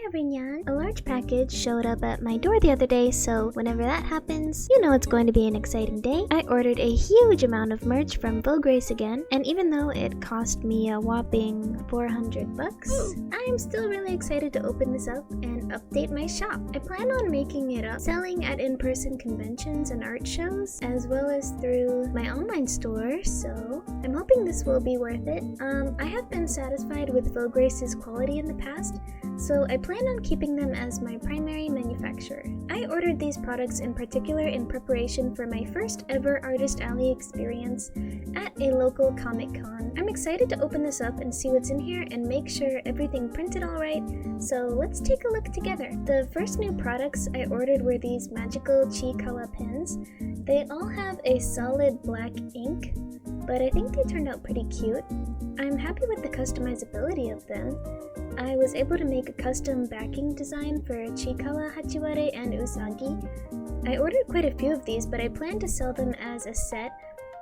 everyone! A large package showed up at my door the other day, so whenever that happens, you know it's going to be an exciting day. I ordered a huge amount of merch from Vograce again, and even though it cost me a whopping 400 bucks, I'm still really excited to open this up and update my shop. I plan on making it up, selling at in-person conventions and art shows, as well as through my online store, so I'm hoping this will be worth it. I have been satisfied with Vograce's quality in the past, so I plan on keeping them as my primary manufacturer. I ordered these products in particular in preparation for my first ever Artist Alley experience at a local Comic-Con. I'm excited to open this up and see what's in here and make sure everything printed alright, so let's take a look together. The first new products I ordered were these magical Chiikawa pens. They all have a solid black ink, but I think they turned out pretty cute. I'm happy with the customizability of them. I was able to make a custom backing design for Chiikawa, Hachiware, and Usagi. I ordered quite a few of these, but I plan to sell them as a set,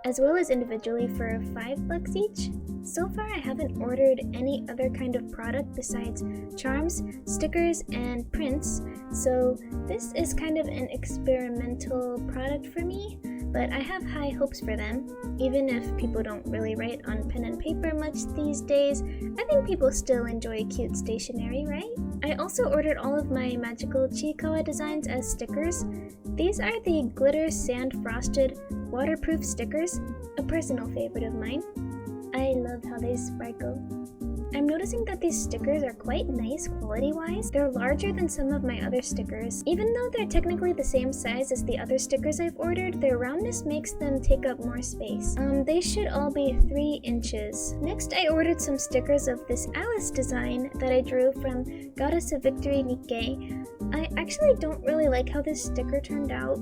as well as individually for $5 each. So far I haven't ordered any other kind of product besides charms, stickers, and prints, so this is kind of an experimental product for me, but I have high hopes for them. Even if people don't really write on pen and paper much these days, I think people still enjoy cute stationery, right? I also ordered all of my magical Chiikawa designs as stickers. These are the glitter sand frosted waterproof stickers, a personal favorite of mine. I love how they sparkle. I'm noticing that these stickers are quite nice quality-wise. They're larger than some of my other stickers. Even though they're technically the same size as the other stickers I've ordered, their roundness makes them take up more space. They should all be 3 inches. Next, I ordered some stickers of this Alice design that I drew from Goddess of Victory Nikkei. I actually don't really like how this sticker turned out.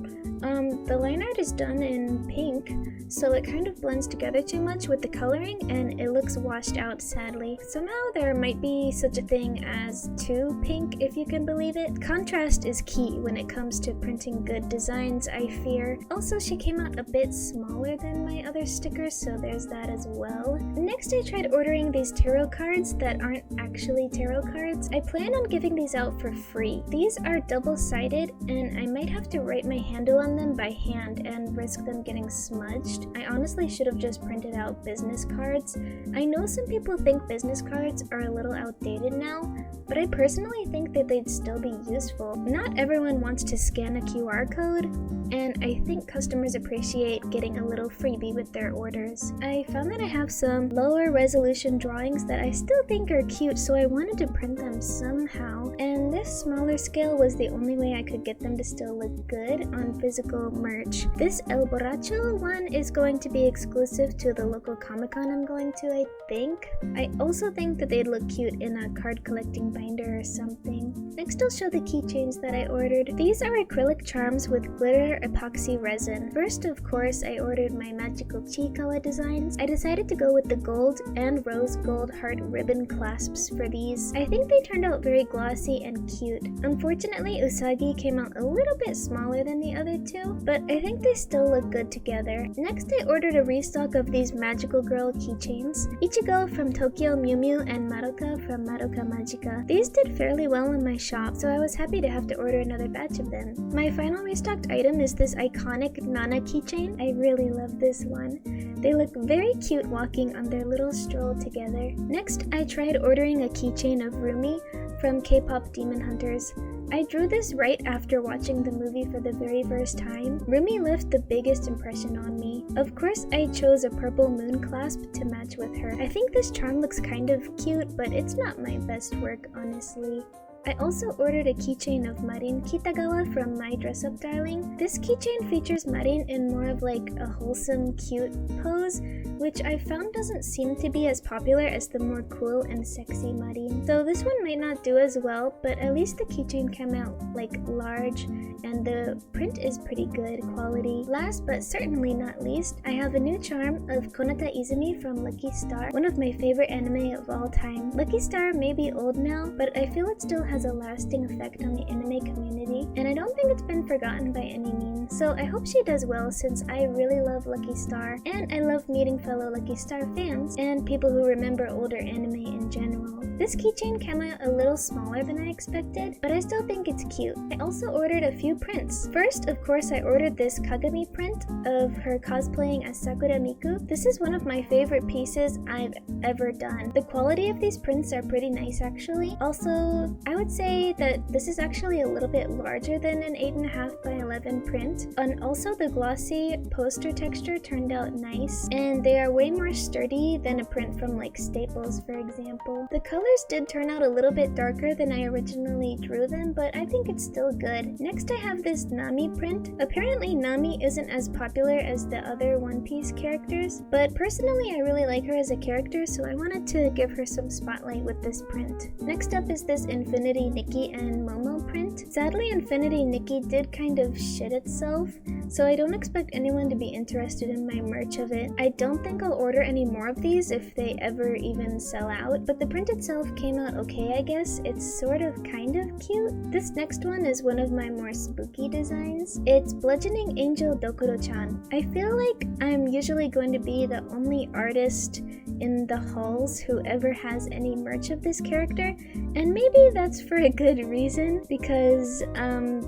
The line art is done in pink, so it kind of blends together too much with the coloring and it looks washed out sadly. Somehow there might be such a thing as too pink, if you can believe it. Contrast is key when it comes to printing good designs, I fear. Also, she came out a bit smaller than my other stickers, so there's that as well. Next, I tried ordering these tarot cards that aren't actually tarot cards. I plan on giving these out for free. These are double-sided, and I might have to write my handle on them by hand and risk them getting smudged. I honestly should have just printed out business cards. I know some people think business cards are a little outdated now, but I personally think that they'd still be useful. Not everyone wants to scan a QR code, and I think customers appreciate getting a little freebie with their orders. I found that I have some lower resolution drawings that I still think are cute, so I wanted to print them somehow, and this smaller scale was the only way I could get them to still look good on physical merch. This El Borracho one is going to be exclusive to the local Comic-Con I'm going to, I think. I also think that they'd look cute in a card collecting binder or something. Next, I'll show the keychains that I ordered. These are acrylic charms with glitter epoxy resin. First, of course, I ordered my magical Chiikawa designs. I decided to go with the gold and rose gold heart ribbon clasps for these. I think they turned out very glossy and cute. Unfortunately, Usagi came out a little bit smaller than the other two, but I think they still look good together. Next, I ordered a restock of these magical girl keychains. Ichigo from Tokyo Mew Mew and Madoka from Madoka Magica. These did fairly well in my shop, so I was happy to have to order another batch of them. My final restocked item is this iconic Nana keychain. I really love this one. They look very cute walking on their little stroll together. Next, I tried ordering a keychain of Rumi from K-pop Demon Hunters. I drew this right after watching the movie for the very first time. Rumi left the biggest impression on me. Of course, I chose a purple moon clasp to match with her. I think this charm looks kind of cute, but it's not my best work, honestly. I also ordered a keychain of Marin Kitagawa from My Dress Up Darling. This keychain features Marin in more of like a wholesome, cute pose, which I found doesn't seem to be as popular as the more cool and sexy Marin. So this one might not do as well, but at least the keychain came out like large and the print is pretty good quality. Last but certainly not least, I have a new charm of Konata Izumi from Lucky Star, one of my favorite anime of all time. Lucky Star may be old now, but I feel it still has a lasting effect on the anime community, and I don't think it's been forgotten by any means. So I hope she does well, since I really love Lucky Star, and I love meeting fellow Lucky Star fans and people who remember older anime in general. This keychain came out a little smaller than I expected, but I still think it's cute. I also ordered a few prints. First, of course, I ordered this Kagami print of her cosplaying as Sakura Miku. This is one of my favorite pieces I've ever done. The quality of these prints are pretty nice actually. Also, I would say that this is actually a little bit larger than an 8.5 by 11 print, and also the glossy poster texture turned out nice, and they are way more sturdy than a print from like Staples, for example. The colors did turn out a little bit darker than I originally drew them, but I think it's still good. Next I have this Nami print. Apparently Nami isn't as popular as the other One Piece characters, but personally I really like her as a character, so I wanted to give her some spotlight with this print. Next up is this Infinity Nikki and Momo print. Sadly, Infinity Nikki did kind of shit itself, so I don't expect anyone to be interested in my merch of it. I don't think I'll order any more of these if they ever even sell out, but the print itself came out okay, I guess. It's sort of kind of cute. This next one is one of my more spooky designs. It's Bludgeoning Angel Dokuro-chan. I feel like I'm usually going to be the only artist in the halls who ever has any merch of this character, and maybe that's for a good reason, because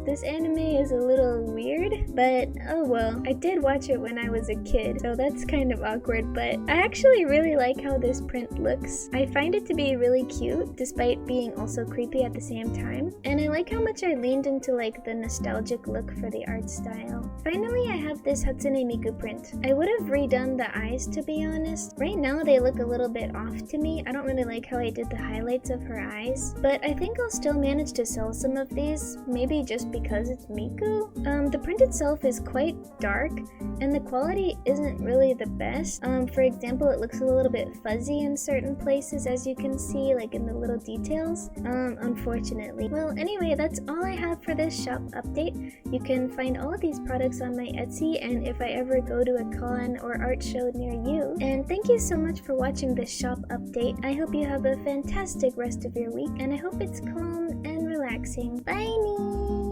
this anime is a little weird, but oh well. I did watch it when I was a kid, so that's kind of awkward, but I actually really like how this print looks. I find it to be really cute, despite being also creepy at the same time, and I like how much I leaned into like the nostalgic look for the art style. Finally, I have this Hatsune Miku print. I would have redone the eyes, to be honest. Right now they look a little bit off to me. I don't really like how I did the highlights of her eyes, but I think I'll still manage to sell some of these, maybe just because it's Miku. The print itself is quite dark, and the quality isn't really the best. For example, it looks a little bit fuzzy in certain places, as you can see, like in the little details, unfortunately. Well, anyway, that's all I have for this shop update. You can find all of these products on my Etsy, and if I ever go to a con or art show near you. And thank you so much for watching this shop update. I hope you have a fantastic rest of your week, and I hope it's calm and relaxing. Bye!